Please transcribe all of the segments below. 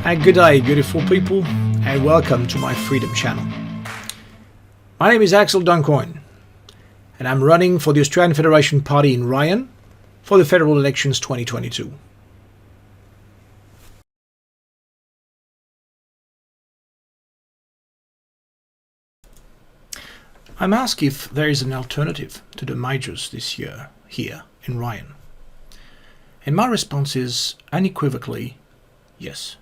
Good day, beautiful people, and welcome to my Freedom Channel. My name is Axel Duncoyne, and I'm running for the Australian Federation Party in Ryan for the federal elections 2022. I'm asked if there is an alternative to the majors this year here in Ryan. And my response is unequivocally yes.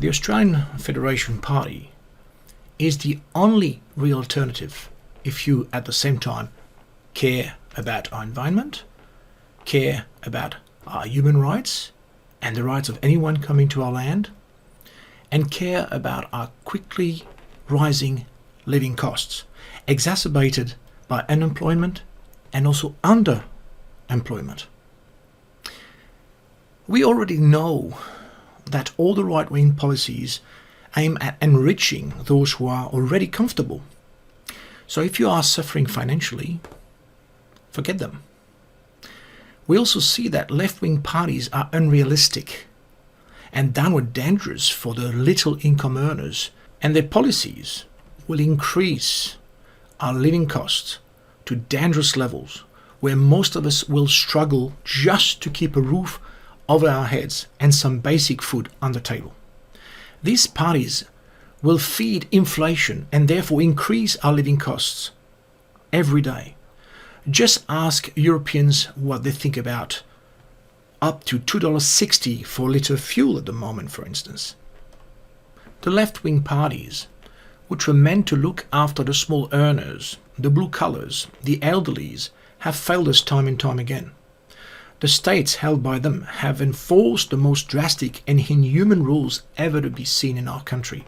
The Australian Federation Party is the only real alternative if you at the same time care about our environment, care about our human rights and the rights of anyone coming to our land, and care about our quickly rising living costs, exacerbated by unemployment and also underemployment. We already know that all the right-wing policies aim at enriching those who are already comfortable. So if you are suffering financially, forget them. We also see that left-wing parties are unrealistic and downward dangerous for the little income earners, and their policies will increase our living costs to dangerous levels where most of us will struggle just to keep a roof over our heads and some basic food on the table. These parties will feed inflation and therefore increase our living costs every day. Just ask Europeans what they think about up to $2.60 for a litre of fuel at the moment, for instance. The left-wing parties, which were meant to look after the small earners, the blue collars, the elderlies, have failed us time and time again. The states held by them have enforced the most drastic and inhuman rules ever to be seen in our country.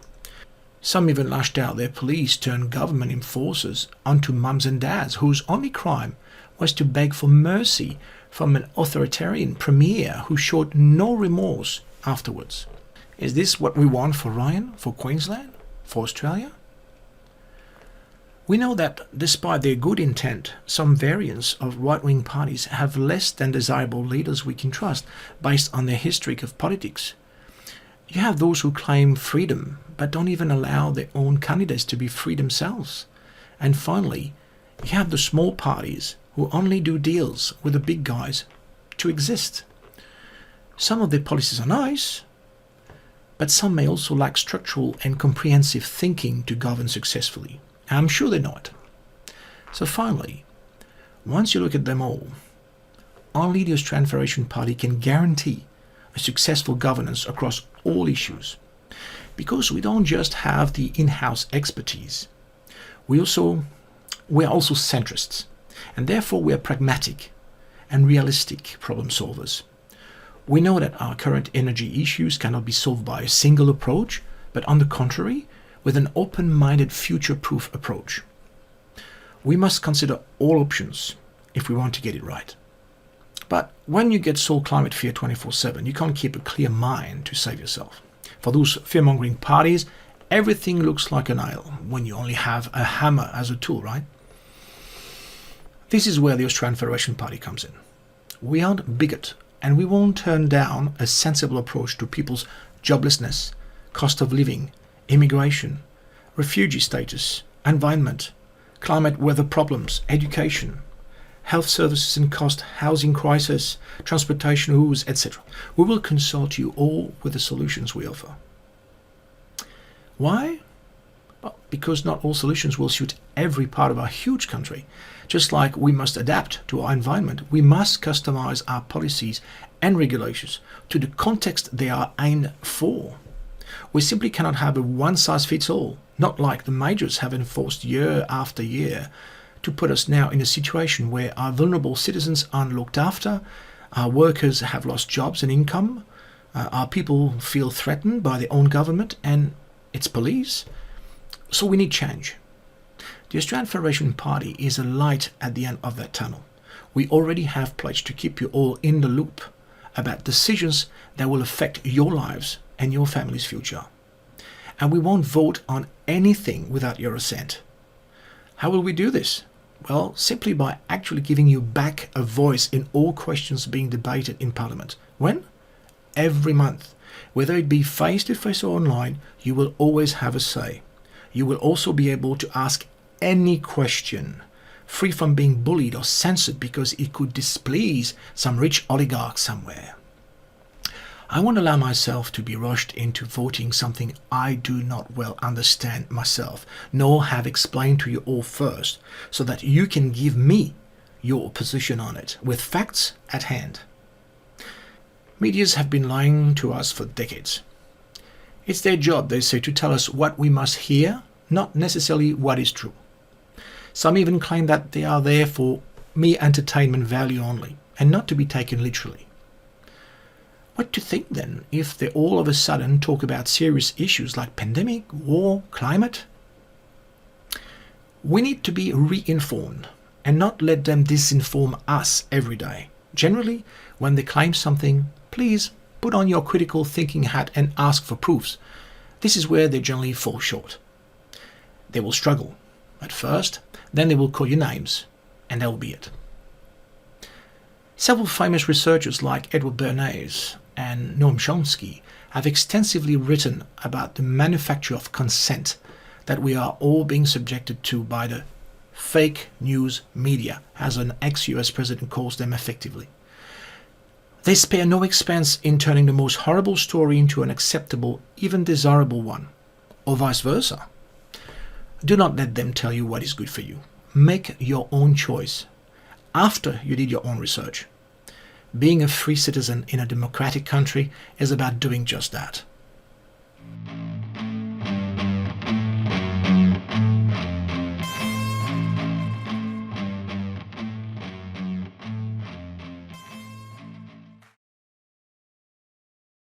Some even lashed out their police turned government enforcers onto mums and dads whose only crime was to beg for mercy from an authoritarian premier who showed no remorse afterwards. Is this what we want for Ryan, for Queensland, for Australia? We know that despite their good intent, some variants of right-wing parties have less than desirable leaders we can trust based on their history of politics. You have those who claim freedom but don't even allow their own candidates to be free themselves. And finally, you have the small parties who only do deals with the big guys to exist. Some of their policies are nice, but some may also lack structural and comprehensive thinking to govern successfully. I'm sure they're not. So finally, once you look at them all, only the Australian Federation Party can guarantee a successful governance across all issues. Because we don't just have the in-house expertise, we are also centrists, and therefore we are pragmatic and realistic problem solvers. We know that our current energy issues cannot be solved by a single approach, but on the contrary, with an open-minded future-proof approach. We must consider all options if we want to get it right. But when you get sold climate fear 24/7, you can't keep a clear mind to save yourself. For those fear-mongering parties, everything looks like a nail when you only have a hammer as a tool, right? This is where the Australian Federation Party comes in. We aren't bigot, and we won't turn down a sensible approach to people's joblessness, cost of living, immigration, refugee status, environment, climate weather problems, education, health services and cost, housing crisis, transportation rules, etc. We will consult you all with the solutions we offer. Why? Well, because not all solutions will suit every part of our huge country. Just like we must adapt to our environment, we must customize our policies and regulations to the context they are aimed for. We simply cannot have a one-size-fits-all, not like the majors have enforced year after year, to put us now in a situation where our vulnerable citizens aren't looked after, our workers have lost jobs and income, our people feel threatened by their own government and its police. So we need change. The Australian Federation Party is a light at the end of that tunnel. We already have pledged to keep you all in the loop about decisions that will affect your lives and your family's future. And we won't vote on anything without your assent. How will we do this? Well, simply by actually giving you back a voice in all questions being debated in Parliament. When? Every month. Whether it be face-to-face or online, you will always have a say. You will also be able to ask any question, free from being bullied or censored because it could displease some rich oligarch somewhere. I won't allow myself to be rushed into voting something I do not well understand myself, nor have explained to you all first, so that you can give me your position on it, with facts at hand. Medias have been lying to us for decades. It's their job, they say, to tell us what we must hear, not necessarily what is true. Some even claim that they are there for mere entertainment value only, and not to be taken literally. What to think then if they all of a sudden talk about serious issues like pandemic, war, climate? We need to be re-informed and not let them disinform us every day. Generally, when they claim something, please put on your critical thinking hat and ask for proofs. This is where they generally fall short. They will struggle at first, then they will call you names, and that will be it. Several famous researchers like Edward Bernays and Noam Chomsky have extensively written about the manufacture of consent that we are all being subjected to by the fake news media, as an ex-US president calls them effectively. They spare no expense in turning the most horrible story into an acceptable, even desirable one, or vice versa. Do not let them tell you what is good for you. Make your own choice after you did your own research. Being a free citizen in a democratic country is about doing just that.